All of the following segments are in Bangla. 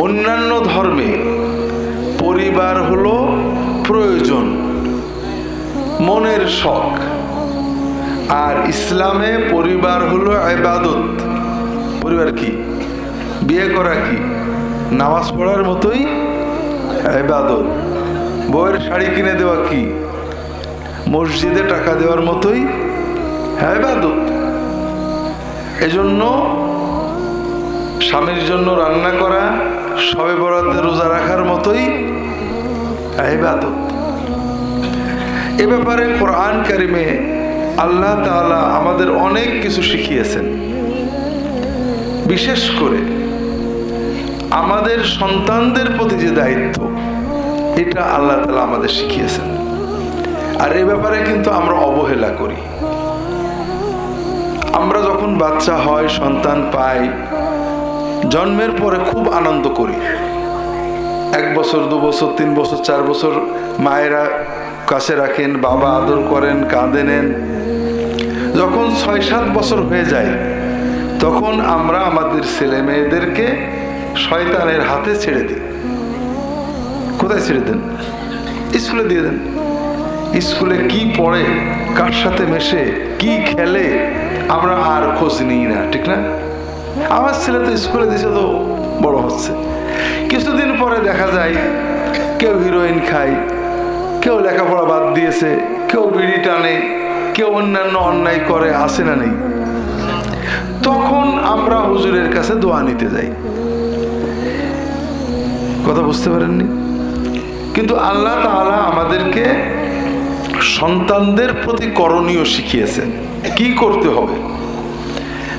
অন্যান্য ধর্মে পরিবার হলো প্রয়োজন, মনের শখ, আর ইসলামে পরিবার হলো ইবাদত। পরিবার কি? বিয়ে করা কি? নামাজ পড়ার মতোই ইবাদত। বউয়ের শাড়ি কিনে দেওয়া কি? মসজিদে টাকা দেওয়ার মতোই ইবাদত। এজন্য স্বামীর জন্য রান্না করা, শবে বরাতে রোজা রাখার মতোই ইবাদত। এ ব্যাপারে কোরআন কারিমে আল্লাহ তাআলা আমাদের অনেক কিছু শিখিয়েছেন। বিশেষ করে আমাদের সন্তানদের প্রতি যে দায়িত্ব, এটা আল্লাহ তাআলা আমাদের শিখিয়েছেন। আর এ ব্যাপারে কিন্তু আমরা অবহেলা করি। আমরা যখন বাচ্চা হয়, সন্তান পাই, জন্মের পরে খুব আনন্দ করি। 1 বছর, 2 বছর, 3 বছর, 4 বছর মায়েরা কাছে রাখেন, বাবা আদর করেন, কাঁদে নেন। যখন 6-7 বছর হয়ে যায়, তখন আমরা আমাদের ছেলে মেয়েদেরকে শয়তানের হাতে ছেড়ে দিই। কোথায় ছেড়ে দেন? স্কুলে দিয়ে দেন। স্কুলে কি পড়ে, কার সাথে মেশে, কি খেলে, আমরা আর খোঁজ নিই না, ঠিক না? আমার ছেলে তো স্কুলে দিয়েছে, তো বড় হচ্ছে। কিছুদিন পরে দেখা যায় কেউ হিরোইন খায়, কেউ লেখাপড়া বাদ দিয়েছে, কেউ বিড়ি টানে, কেউ অন্যান্য অন্যায় করে, আসে না নেই? তখন আমরা হুজুরের কাছে দোয়া নিতে যাই। কথা বুঝতে পারেননি? কিন্তু আল্লাহ তাআলা আমাদেরকে সন্তানদের প্রতি করণীয় শিখিয়েছেন, কি করতে হবে।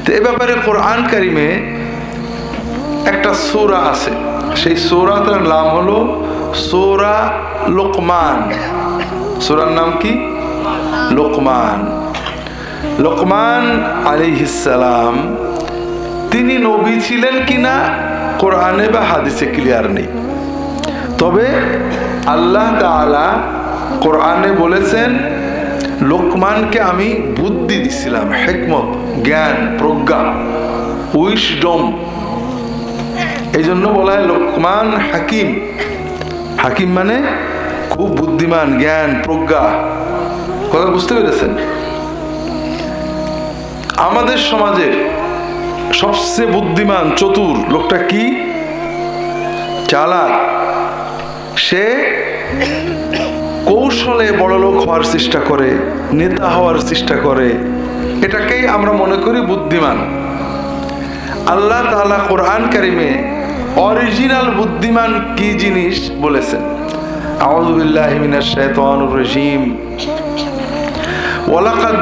তো এ ব্যাপারে কোরআন কারিমে একটা সূরা আছে, সেই সূরাটার নাম হলো সূরা লোকমান। সূরার নাম কি? লোকমান। লোকমান আলাইহিস সালাম তিনি নবী ছিলেন কিনা কোরআনে বা হাদিসে ক্লিয়ার নেই। তবে আল্লাহ তাআলা কোরআনে বলেছেন, লোকমানকে আমি বুদ্ধি দিছিলাম, হিকমত, জ্ঞান, প্রজ্ঞা, উইসডম। এই জন্য বলা হয় লোকমান হাকিম। হাকিম মানে খুব বুদ্ধিমান, জ্ঞান, প্রজ্ঞা। কথা বুঝতে পেরেছেন? আমাদের সমাজের সবচেয়ে বুদ্ধিমান, চতুর লোকটা কি? চালাক। সে কৌশলে বড়লোক হওয়ার চেষ্টা করে, নেতা হওয়ার চেষ্টা করে, এটাকেই আমরা মনে করি বুদ্ধিমান। আল্লাহ তাআলা কোরআন কারিমে অরিজিনাল বুদ্ধিমান কি জিনিস বলেছেন। আউযু বিল্লাহি মিনাশ শাইতানির রাজীম। ওয়ালাকাদ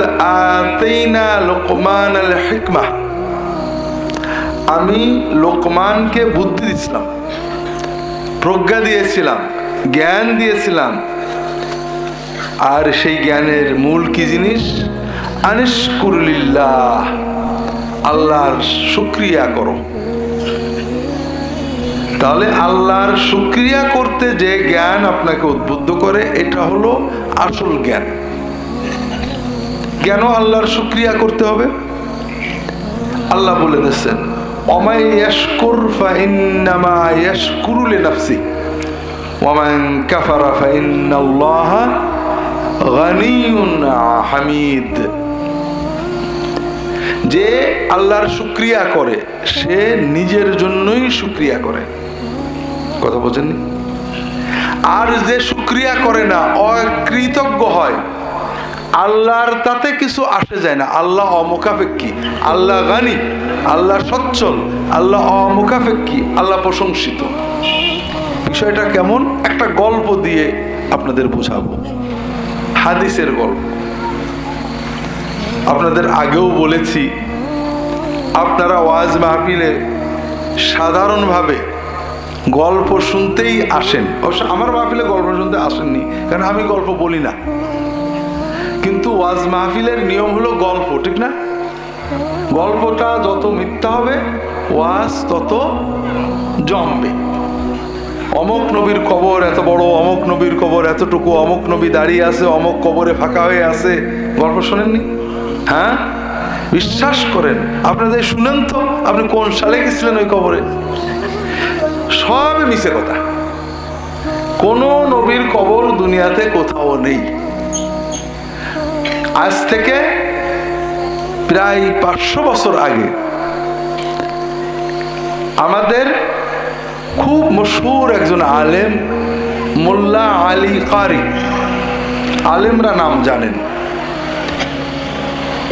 আতাইনা লুকমানাল হিকমাহ। আমি লোকমানকে বুদ্ধি দিয়েছিলাম, প্রজ্ঞা দিয়েছিলাম, জ্ঞান দিয়েছিলাম। আর সেই জ্ঞানের মূল কি জিনিস? আনিশকুর লিল্লাহ, আল্লাহর শুকরিয়া করো। তাহলে আল্লাহর শুকরিয়া করতে যে জ্ঞান আপনাকে উদ্বুদ্ধ করে, এটা হলো আসল জ্ঞান। কেন আল্লাহর শুকরিয়া করতে হবে? আল্লাহ বলে দিয়েছেন, ওমাই ইয়াশকুর ফাইন্নামা ইয়াশকুরু লিনাফসি ওয়ামান কাফারা ফাইন্নাল্লাহা গানিয়ুন হামিদ। যে আল্লাহর শুকরিয়া করে, সে নিজের জন্যই শুকরিয়া করে। কথা বোঝেননি? আর যে শুকরিয়া করে না, অকৃতজ্ঞ হয়, আল্লাহর তাতে কিছু আসে যায় না। আল্লাহ অমুখাপেক্ষী, আল্লাহ গানি, আল্লাহ সচ্ছল, আল্লাহ অমুখাপেক্ষী, আল্লাহ প্রশংসিত। বিষয়টা কেমন? একটা গল্প দিয়ে আপনাদের বোঝাবো, হাদিসের গল্প। আপনাদের আগেও বলেছি, আপনারা ওয়াজ মাহফিলে সাধারণভাবে গল্প শুনতেই আসেন। অবশ্য আমার মাহফিলে গল্প শুনতে আসেননি, কারণ আমি গল্প বলি না। কিন্তু ওয়াজ মাহফিলের নিয়ম হলো গল্প, ঠিক না? গল্পটা যত মিথ্যা হবে, ওয়াজ তত জমবে। অমুক নবীর কবর এত বড়, অমুক নবীর কবর এতটুকু, অমুক নবী দাঁড়িয়ে আছে, অমুক কবরে ফাঁকা হয়ে আছে। গল্প শোনেননি? হ্যাঁ, বিশ্বাস করেন, আপনাদের শুনেন তো, আপনি কোন সালে গেছিলেন ওই কবরে? সবই মিছে কথা। কোন নবীর কবর দুনিয়াতে কোথাও নেই। আজ থেকে প্রায় 500 বছর আগে আমাদের খুব মশহুর একজন আলেম, মোল্লা আলী কারি, আলেমরা নাম জানেন,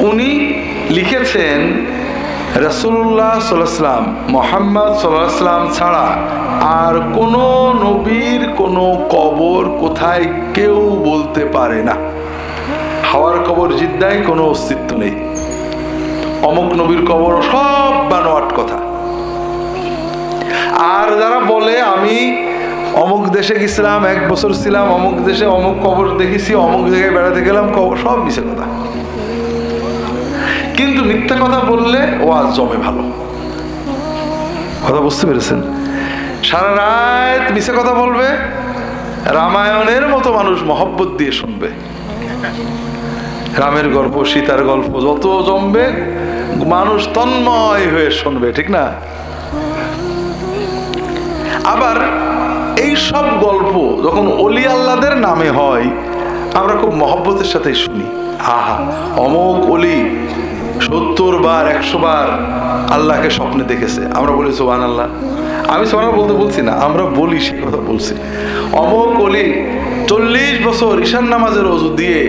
উনি লিখেছেন রাসূলুল্লাহ সাল্লাল্লাহু আলাইহি ওয়াসাল্লাম, মুহাম্মদ সাল্লাল্লাহু আলাইহি ওয়াসাল্লাম ছাড়া আর কোন নবীর কোন কবর কোথায় কেউ বলতে পারে না। হাওয়ার কবর জিদ্দায় কোনো অস্তিত্ব নেই, অমুক নবীর কবর, সব বানোয়াট কথা। আর যারা বলে আমি অমুক দেশে গেছিলাম, 1 বছর ছিলাম, অমুক দেশে অমুক কবর দেখেছি, অমুক জায়গায় বেড়াতে গেলাম, কবর, সব মিছে কথা। কিন্তু মিথ্যা কথা বললে ওয়াজ জমে ভালো। কথা বুঝতে পেরেছেন? সারা রাত মিছে কথা বলবে, রামায়ণের মতো মানুষ মহব্বত দিয়ে শুনবে। রামের গল্প, সীতার গল্প যত জমবে মানুষ তন্ময় হয়ে শুনবে, ঠিক না? আবার এই সব গল্প যখন ওলি আল্লাহদের নামে হয় আমরা খুব মহব্বতের সাথে শুনি। আহা, অমুক ওলি 70 বার 100 বার আল্লাহকে স্বপ্নে দেখেছে। আমরা বলি সুবহানাল্লাহ। আমি সুবহানাল্লাহ বলতে বলছি না, আমরা বলি, সে কথা বলছি। অমুক ওলি 40 বছর ঈশান নামাজের ওযু দিয়ে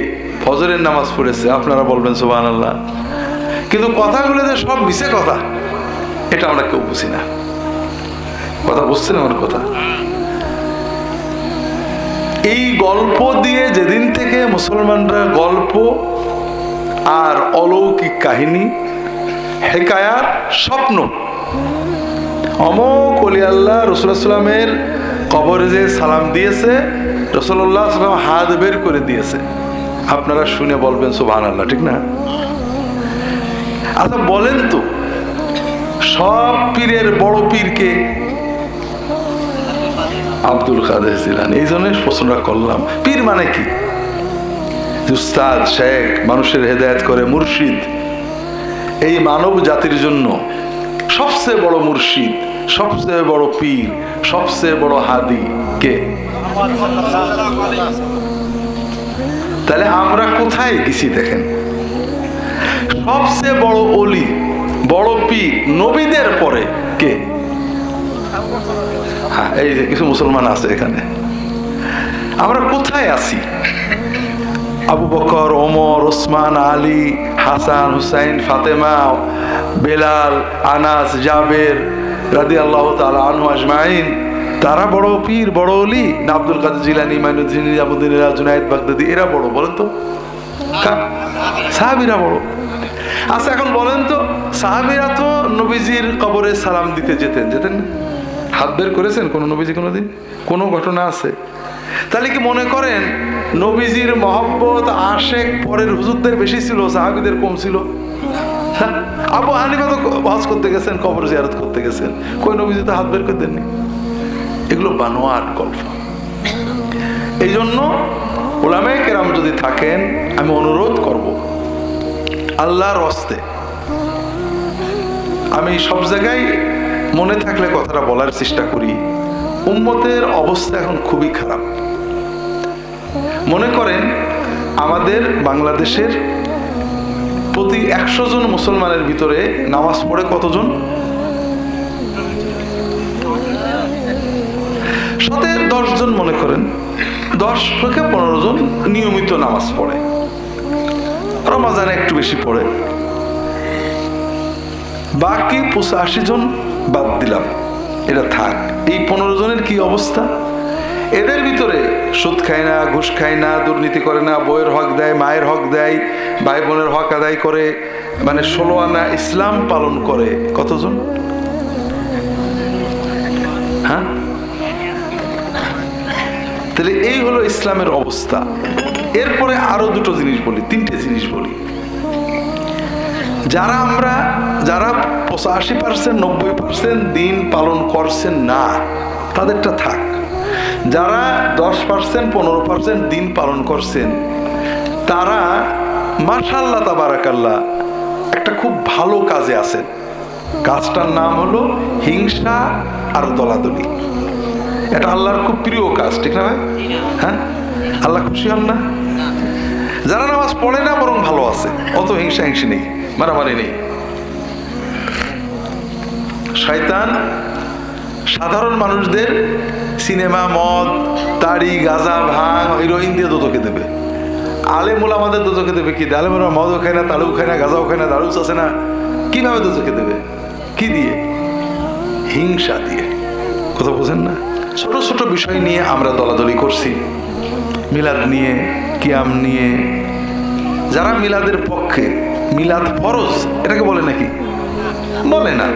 ফজরের নামাজ পড়েছে। আপনারা বলবেন সুবহানাল্লাহ। কিন্তু কথাগুলো যে সব মিছে কথা, এটা আমরা কেউ বুঝি না। কথা বুঝছেন আমার কথা? এই গল্প দিয়ে যেদিন থেকে মুসলমানরা গল্প আর অলৌকিক কাহিনী, হেকায়াত, স্বপ্ন, অমুক ওলি আল্লাহ রাসূলুল্লাহ সাল্লামের কবরে যে সালাম দিয়েছে, রাসূলুল্লাহ সাল্লাম হাত বের করে দিয়েছে, আপনারা শুনে বলবেন সুবহানাল্লাহ, ঠিক না? আচ্ছা বলেন তো, সব পীরের বড় পীর কে? আব্দুল কাদের জিলানী। এই জন্য প্রশ্নটা করলাম, পীর মানে কি? উস্তাদ, শেখ, মানুষের হেদায়েত করে, মুর্শিদ। এই মানব জাতির জন্য সবচেয়ে বড় মুর্শিদ, সবচেয়ে বড় পীর, সবচেয়ে বড় হাদি কে? তাহলে আমরা কোথায় গেছি দেখেন? সবচেয়ে বড় ওলি, বড় পীর নবীদের পরে কে? হ্যাঁ, এই যে কিছু মুসলমান আছে এখানে। আমরা কোথায় আছি? আবু বকর, ওমর, ওসমান, আলী, হাসান, হুসাইন, ফাতেমা, বেলাল, আনাস, জাবের রাদিয়াল্লাহু তাআলা আনহু আজমাইন, তারা বড় পীর, বড় ওলি না আব্দুল কাদের জিলানী, মাইনুদ্দিন, নিজামুদ্দিন, জুনায়েদ বাগদাদি এরা বড়? বলেন তো, সাহাবীরা বড়। আচ্ছা এখন বলেন তো, সাহাবীরা তো নবীজির কবরে সালাম দিতে যেতেন, যেতেন না? হাত বের করেছেন কোন নবীজি কোনোদিন? কোন ঘটনা আছে? তাহলে কি মনে করেন নবীজির মহব্বত, আশেক পরের হুজুরদের বেশি ছিল, সাহাবীদের কম ছিল? আবু হানিফা তো হজ করতে গেছেন, কবর জিয়ারত করতে গেছেন, কই নবীজি তো হাত বের করে দেননি। এগুলো বানোয়াট গল্প। এই জন্য উলামায়ে কেরাম যদি থাকেন, আমি অনুরোধ করব আল্লাহর হস্তে, আমি সব জায়গায় মনে থাকলে কথাটা বলার চেষ্টা করি, উম্মতের অবস্থা এখন খুবই খারাপ। মনে করেন আমাদের বাংলাদেশের প্রতি 100 জন মুসলমানের ভিতরে নামাজ পড়ে কতজন? 10 জন মনে করেন, 10 থেকে 15 জন নিয়মিত নামাজ পড়ে, রমাজানে একটু বেশি পড়ে, বাকি 85 জন বাদ দিলাম, এটা থাক। এই 15 জনের কি অবস্থা? এদের ভিতরে সুদ খায় না, ঘুষ খায় না, দুর্নীতি করে না, বইয়ের হক দেয়, মায়ের হক দেয়, ভাই বোনের হক আদায় করে, মানে 16 আনা ইসলাম পালন করে কতজন? হ্যাঁ, তাহলে এই হলো ইসলামের অবস্থা। এরপরে আরো 2টো জিনিস বলি, 3টে জিনিস বলি। যারা 85% 90% দিন পালন করছেন না, তাদেরটা থাক। যারা 10% 15% দিন পালন করছেন, তারা মাশাআল্লাহ তাবারাকাল্লাহ একটা খুব ভালো কাজে আছেন। কাজটার নাম হলো হিংসা আর দলাদলি। এটা আল্লাহর খুব প্রিয় কাজ, ঠিক না ভাই? হ্যাঁ, আল্লাহ খুশি হন না? যারা নামাজ পড়ে না বরং ভালো আছে, অত হিংসা হিংসি নেই, মারামারি নেই। শয়তান সাধারণ মানুষদের সিনেমা, মদ, তাড়ি, গাঁজা, ভাঙ, হিরোইন দিয়ে দোজখে দেবে। আলেমুল আমাদের দোজখে দেবে কি? আলেমুরা মদও খায় না, তাড়ুও খায় না, গাঁজাও খায় না, দারু আছে না, কিভাবে দোজখে দেবে? কি দিয়ে? হিংসা দিয়ে। কথা বোঝেন না? ছোট ছোট বিষয় নিয়ে আমরা দলাদলি করছি, মিলাদ নিয়ে, কিয়াম নিয়ে। যারা মিলাদের পক্ষে, মিলাদ ফরজ এটাকে বলে নাকি? বলে না,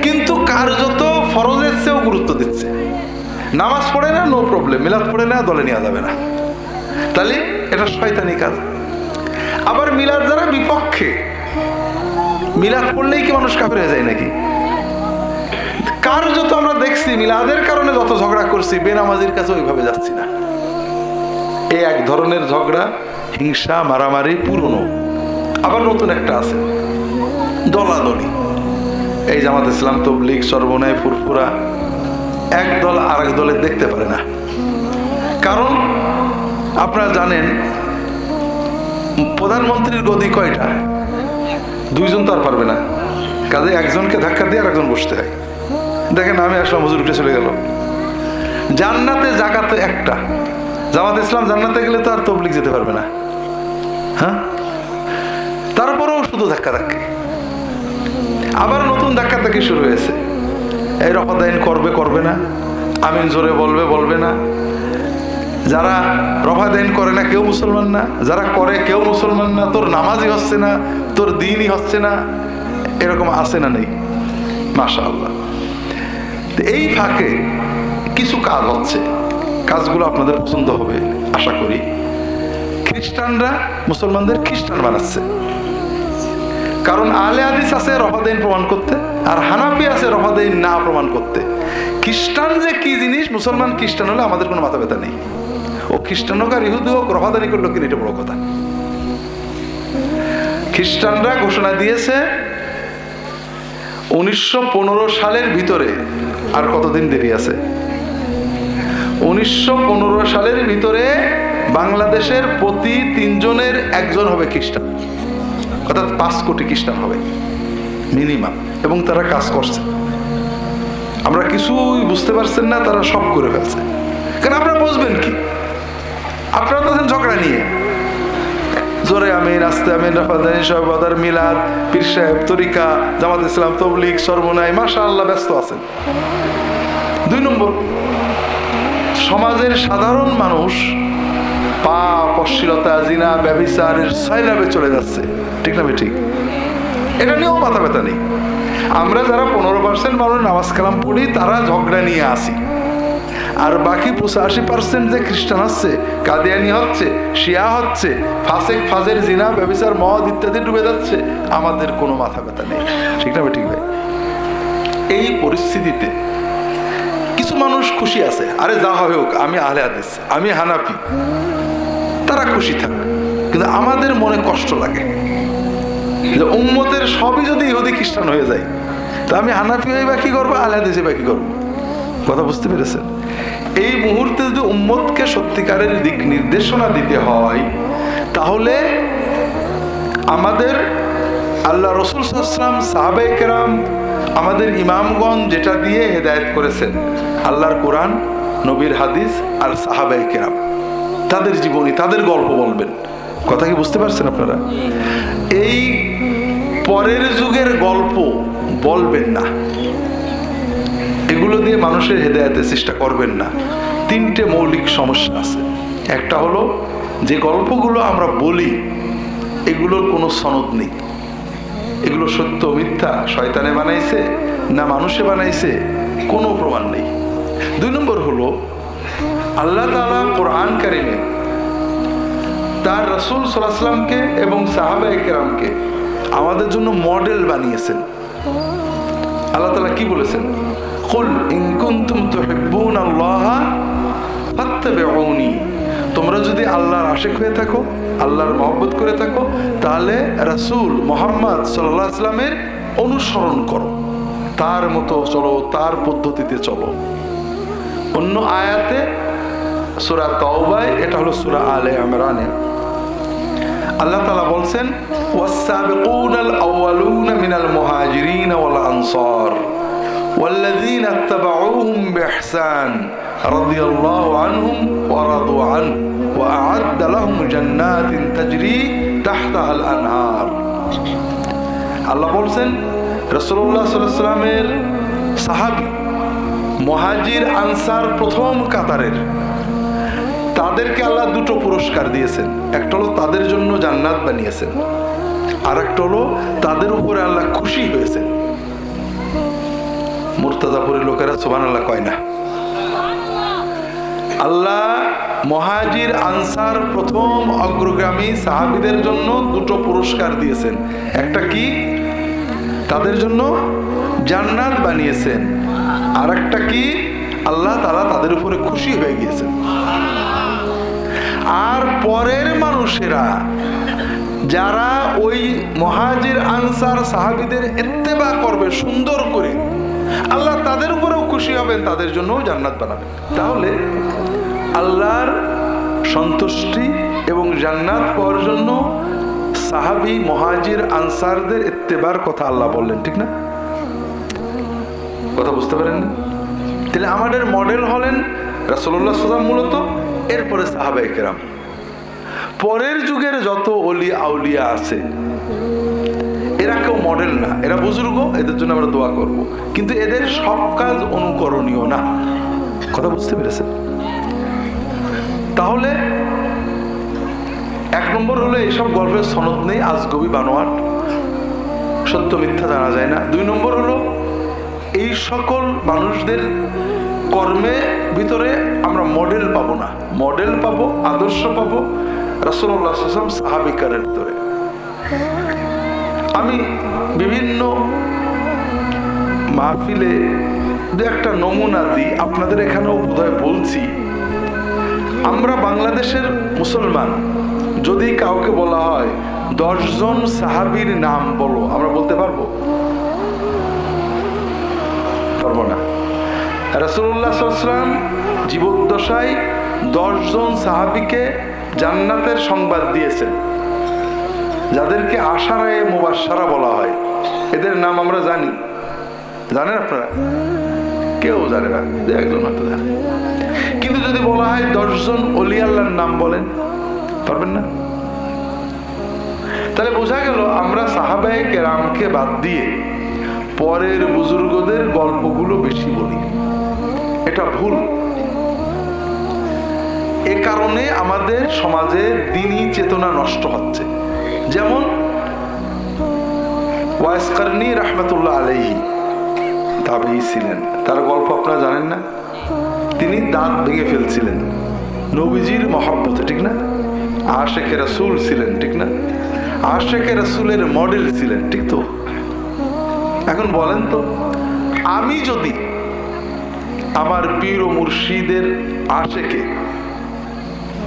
কিন্তু কার্যত ফরজের চেয়েও গুরুত্ব দিচ্ছে। নামাজ পড়ে না, নো প্রবলেম, মিলাদ পড়ে না, দলে নেওয়া যাবে না। তাহলে এটা শয়তানি কাজ। আবার মিলাদ যারা বিপক্ষে, মিলাদ পড়লেই কি মানুষ কাফের হয়ে যায় নাকি? কার্যত আমরা দেখছি মিলাদের কারণে যত ঝগড়া করছি, বেনামাজির কাছে ওইভাবে যাচ্ছি না। এই এক ধরনের ঝগড়া, হিংসা, মারামারি পুরনো। আবার নতুন একটা আছে, দলাদলি। এই জামাত ইসলাম, তবলিগ, সর্বনায়, ফুরফুরা, এক দল আরেক দলে দেখতে পারে না। কারণ আপনারা জানেন প্রধানমন্ত্রীর গদি কয়টা? দুইজন তো আর পারবে না, কাজে একজনকে ধাক্কা দিয়ে আরেকজন বসতে হয়। দেখেন আমি আসলাম, হুজুর উঠে চলে গেল। জান্নাতে জায়গা তো একটা, জামাত ইসলাম জান্নাতে গেলে তো আর তবলিগ যেতে পারবে না। হ্যাঁ, তারপরেও শুধু ধাক্কা ধাক্কি। আবার নতুন ধাক্কা ধাক্কি শুরু হয়েছে। এই রফাদাইন করবে, করবে না, আমিন জোরে বলবে, বলবে না। যারা রফাদাইন করে না কেউ মুসলমান না, যারা করে কেউ মুসলমান না। তোর নামাজই হচ্ছে না, তোর দিনই হচ্ছে না, এরকম আছে না নেই? মাশাআল্লাহ। এই ফাঁকে কিছু কাজ হচ্ছে, কাজগুলো আপনাদের পছন্দ হবে আশা করি। খ্রিস্টানরা মুসলমানদের খ্রিস্টান বানাচ্ছে, কারণ আহলে হাদিস আছে রফাদাইন প্রমাণ করতে, আর হানাফি আছে রফাদাইন না প্রমাণ করতে। খ্রিস্টান যে কি জিনিস, মুসলমান খ্রিস্টান হলে আমাদের কোনো মাথা ব্যথা নেই। ও খ্রিস্টান হোক আর ইহুদি হোক, রফাদানি করলো কিনা এটা বড় কথা। খ্রিস্টানরা ঘোষণা দিয়েছে 1915 সালের ভিতরে, আর কতদিন দেরি আছে, 1915 সালের ভিতরে বাংলাদেশের প্রতি 3 জনের 1 জন হবে খ্রিস্টান, অর্থাৎ 5 কোটি খ্রিস্টান হবে মিনিমাম। এবং তারা কাজ করছে, আমরা কিছুই বুঝতে পারছেন না, তারা সব করে ফেলছে। কারণ আপনারা বুঝবেন কি? আপনারা তো ঝগড়া নিয়ে জোরে আমিন, আস্তে আমিন, রফাদানি, সহবাদার, মিলাদ, পীর সাহেব, তরিকা, জামাত ইসলাম, তবলিগ, সর্বনাই, মাশাআল্লাহ ব্যস্ত আছেন। 2 নম্বর, সমাজের সাধারণ মানুষ পাপ, অশ্লীলতা, জিনা, ব্যভিচারের সাইলাবে চলে যাচ্ছে, ঠিক না? ঠিক, এটা নিয়েও মাথা ব্যথা নেই। আমরা যারা 15% মানুষ নামাজ কালাম পড়ি, তারা ঝগড়া নিয়ে আসি। আর বাকি 85% যে খ্রিস্টান হচ্ছে, কাদিয়ানি হচ্ছে, শিয়া হচ্ছে, ফাসেক, ফাজের, জিনা, ব্যভিচার, মদ ইত্যাদি ডুবে যাচ্ছে, আমাদের কোনো মাথা ব্যথা নেই, ঠিক না? ঠিক ভাই। এই পরিস্থিতিতে কিছু মানুষ খুশি আছে, আরে যা হয় হোক, আমি আহলে হাদিস, আমি হানাফি, তারা খুশি থাকে। কিন্তু আমাদের মনে কষ্ট লাগে যে উম্মতের সবই যদি ইহুদি খ্রিস্টান হয়ে যায়, তা আমি হানাফি হয়ে বা কি করবো, আহলে হাদিসে বা কি করবো? কথা বুঝতে পেরেছেন? এই মুহূর্তে যদি উম্মতকে সত্যিকারের দিক নির্দেশনা দিতে হয়, তাহলে আমাদের আল্লাহ রাসূল সাল্লাল্লাহু আলাইহি ওয়াসাল্লাম, সাহাবায়ে কেরাম, আমাদের ইমামগণ যেটা দিয়ে হেদায়েত করেছেন, আল্লাহর কোরআন, নবীর হাদিস আর সাহাবায়ে কেরাম, তাদের জীবনী, তাদের গল্প বলবেন। কথা কি বুঝতে পারছেন আপনারা? এই পরের যুগের গল্প বলবেন না, এগুলো দিয়ে মানুষের হেদায়েতের চেষ্টা করবেন না। 3টে মৌলিক সমস্যা আছে। একটা হলো, যে গল্পগুলো আমরা বলি এগুলোর কোনো সনদ নেই, এগুলো সত্য মিথ্যা, শয়তানে বানাইছে না মানুষে বানাইছে, কোনো প্রমাণ নেই। 2 নম্বর হলো, আল্লাহ তাআলা কোরআন কারিমে তার রাসূল সাল্লাল্লাহু আলাইহি ওয়াসাল্লামকে এবং সাহাবায়ে কেরামকে আমাদের জন্য মডেল বানিয়েছেন। আল্লাহ তাআলা কি বলেছেন? কুল ইন কুনতুম তুহিব্বুনাল্লাহা ফাত্তাবিউনি, তোমরা যদি আল্লাহর আশিক হয়ে থাকো, আল্লাহর মহব্বত করে থাকো, তাহলে রাসূল মুহাম্মদ সাল্লাল্লাহু আলাইহি ওয়াসাল্লামের অনুসরণ করো। তার মতো চলো, তার পদ্ধতিতে চলো। অন্য আয়াতে সূরা তাওবায়, এটা হলো সূরা আলে ইমরানে, আল্লাহ তাআলা বলছেন ওয়াস-সাবিকুনাল আউয়ালুনা মিনাল মুহাজিরিন ওয়াল আনসার ওয়াল্লাযীনা ইত্তাবাউহুম বিইহসান রাদিয়াল্লাহু আনহুম ওয়া রাদু আনহু ওয়া আ'আদ্দা লাহুম জান্নাতিন তাজরি তাহতাহাল আনহার। আল্লাহ বলছেন রাসূলুল্লাহ সাল্লাল্লাহু আলাইহি ওয়াসাল্লামের সাহাবী মুহাজির আনসার প্রথম কাতারের, তাদেরকে আল্লাহ দুটো পুরস্কার দিয়েছেন। একটা হলো তাদের জন্য জান্নাত বানিয়েছেন, আর একটা হলো তাদের উপরে আল্লাহ খুশি হয়েছেন। মুর্তাজাপুরের লোকেরা সুবহানাল্লাহ কয় না? আল্লাহ মুহাজির আনসার প্রথম অগ্রগামী সাহাবীদের জন্য দুটো পুরস্কার দিয়েছেন। একটা কি? তাদের জন্য জান্নাত বানিয়েছেন। আর একটা কি? আল্লাহ তাআলা তাদের উপরে খুশি হয়ে গিয়েছেন। আর পরের মানুষেরা যারা ওই মুহাজির আনসার সাহাবীদের ইত্তেবা করবে সুন্দর করে, আল্লাহ তাদের উপরেও খুশি হবেন, তাদের জন্যও জান্নাত বানাবেন। তাহলে আল্লাহর সন্তুষ্টি এবং জান্নাত পাওয়ার জন্য সাহাবী মুহাজির আনসারদের ইত্তেবার কথা আল্লাহ বললেন, ঠিক না? কথা বুঝতে পারেন? তাহলে আমাদের মডেল হলেন রাসূলুল্লাহ সাল্লাল্লাহু আলাইহি ওয়াসাল্লাম মূলত, এরপরে সাহাবায়ে কেরাম। পরের যুগের যত ওলি আউলিয়া আছে এরা কেউ মডেল না, এরা বুজুর্গ, এদের জন্য আমরা দোয়া করব, কিন্তু এদের সব কাজ অনুকরণীয় না। কথা বুঝতে পেরেছেন? তাহলে এক নম্বর হলো এইসব গল্পের সনদ নেই, আজগবি বানোয়াট, সত্য মিথ্যা জানা যায় না। দুই নম্বর হলো এই সকল মানুষদের কর্মে ভিতরে আমরা মডেল পাবো না, মডেল পাবো, আদর্শ পাবো রাসূলুল্লাহ সাল্লাল্লাহু আলাইহি ওয়াসাল্লাম সাহাবিকারের ভিতরে। আমি বিভিন্ন মাহফিলে দু একটা নমুনা দিই, আপনাদের এখানেও বোধহয় বলছি। আমরা বাংলাদেশের মুসলমান, যদি কাউকে বলা হয় 10 জন সাহাবীর নাম বলো, আমরা বলতে পারবো? পারবো না। রাসূলুল্লাহ সাল্লাল্লাহু আলাইহি ওয়াসাল্লাম জীবদ্দশায় 10 জন সাহাবীকে জান্নাতের সংবাদ দিয়েছেন, যাদেরকে আশারায়ে মুবাশশারা বলা হয়। এদের নাম আমরা জানি, জানেন আপনারা? কেউ জানে না, একজন হয়তো জানে। কিন্তু যদি বলা হয় 10 জন ওলি আল্লাহর নাম বলেন, পারবেন না? তাহলে বোঝা গেল আমরা সাহাবায়ে কেরামকে বাদ দিয়ে পরের বুজুর্গদের গল্পগুলো বেশি বলি, এটা ভুল। এ কারণে আমাদের সমাজে দ্বীনি চেতনা নষ্ট হচ্ছে। যেমন ওয়াইস কারনী রাহমাতুল্লাহ আলাইহি তাবেঈ ছিলেন, তার গল্প আপনারা জানেন না? তিনি দাঁত ভেঙে ফেলছিলেন নবীজির মহব্বতে, ঠিক না? আশিকে রাসূল ছিলেন, ঠিক না? আশিকে রাসূলের মডেল ছিলেন, ঠিক তো? এখন বলেন তো, আমি যদি আমার পীর ও মুর্শিদের আশিকে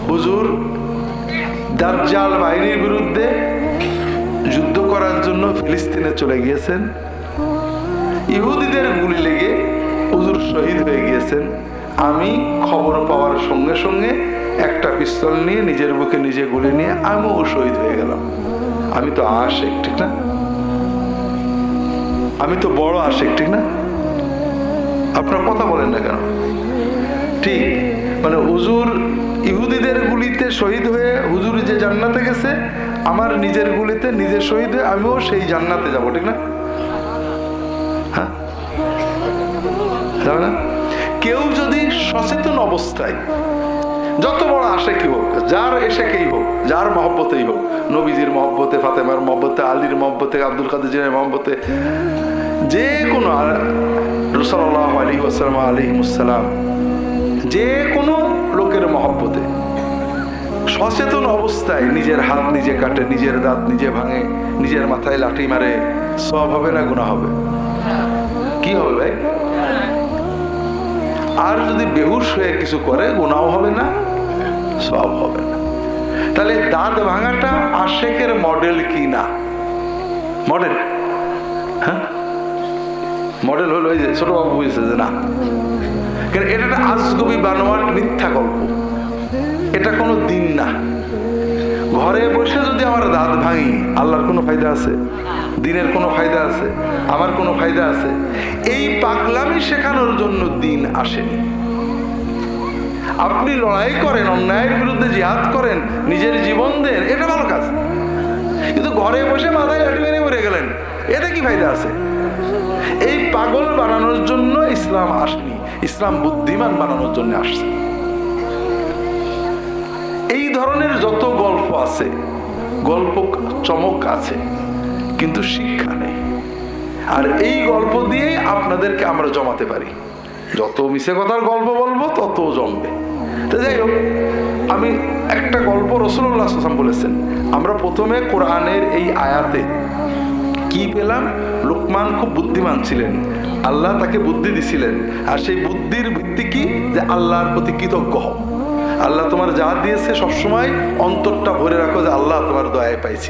হুজুর দাজ্জাল বাহিনীর বিরুদ্ধে যুদ্ধ করার জন্য ফিলিস্তিনে চলে গিয়েছেন, ইহুদিদের গুলি লেগে হুজুর শহীদ হয়ে গিয়েছেন, আমি খবর পাওয়ার সঙ্গে সঙ্গে একটা পিস্তল নিয়ে নিজের বুকে নিজে গুলি নিয়ে আমিও শহীদ হয়ে গেলাম। আমি তো আশিক, ঠিক না? আমি তো বড় আশিক, ঠিক না? আপনার কথা বলেন না কেন? ঠিক, মানে হুজুর ইহুদিদের গুলিতে শহীদ হয়ে হুজুর যে জান্নাতে গেছে, আমার নিজের গুলিতে নিজে শহীদ হয়ে আমিও সেই জান্নাতে যাব, ঠিক না? হ্যাঁ, যাবে না? কেউ যদি সচেতন অবস্থায় যত বড় আশিকই হোক, যার এশেকেই হোক, যার মহব্বতেই হোক, নবীজির মহব্বতে, ফাতেমার মহব্বতে, আলীর মহব্বতে, আব্দুল কাদের জিলানীর মহব্বতে, যে কোনো রাসূলুল্লাহ আলাইহি ওয়াসাল্লাম আলাইহিস সালাম, যে কোনো লোকের মহব্বতে সচেতন অবস্থায় নিজের হাত নিজে কাটে, নিজের দাঁত নিজে ভাঙে, নিজের মাথায় লাঠি মারে, সওয়াব হবে না গুনাহ হবে? কি হবে ভাই? আর যদি বেহুশ হয়ে কিছু করে, গুনাহ হবে না, সওয়াব হবে না। তাহলে দাঁত ভাঙাটা আশিকের মডেল কি না? মডেল? হ্যাঁ, মডেল হলো এই যে ছোট বাবু বুঝেছে যে না, কারণ এটা একটা আজগবি বানোয়াট মিথ্যা গল্প, এটা কোনো দিন না। ঘরে বসে যদি আমার দাঁত ভাঙি, আল্লাহর কোনো ফায়দা আছে? দিনের কোনো ফায়দা আছে? আমার কোনো ফায়দা আছে? এই পাগলামি শেখানোর জন্য দিন আসেনি। আপনি লড়াই করেন, অন্যায়ের বিরুদ্ধে জিহাদ করেন, নিজের জীবন দেন, এটা ভালো কাজ। কিন্তু ঘরে বসে মাথায় লাঠি মেরে মরে গেলেন, এতে কি ফায়দা আছে? এই পাগল বানানোর জন্য ইসলাম আসেনি, ইসলাম বুদ্ধিমান বানানোর জন্য আসছে। এই ধরনের যত গল্প আছে, গল্প চমক আছে, কিন্তু শিক্ষা নেই। আর এই গল্প দিয়ে আপনাদেরকে আমরা জমাতে পারি। যত মিছে কথার গল্প বলবো তত জমবে। তো যাই হোক, আমি একটা গল্প রাসূলুল্লাহ সাল্লাল্লাহু আলাইহি ওয়াসাল্লাম বলেছেন। আমরা প্রথমে কোরআনের এই আয়াতে কি পেলাম? লোকমান খুব বুদ্ধিমান ছিলেন, আল্লাহ তাকে বুদ্ধি দিছিলেন। আর সেই বুদ্ধির ভিত্তি কি? যে আল্লাহর প্রতি কৃতজ্ঞ হও। আল্লাহ তোমার যা দিয়েছে সবসময় অন্তরটা ভরে রাখো যে আল্লাহ তোমার দয়ায় পাইছি।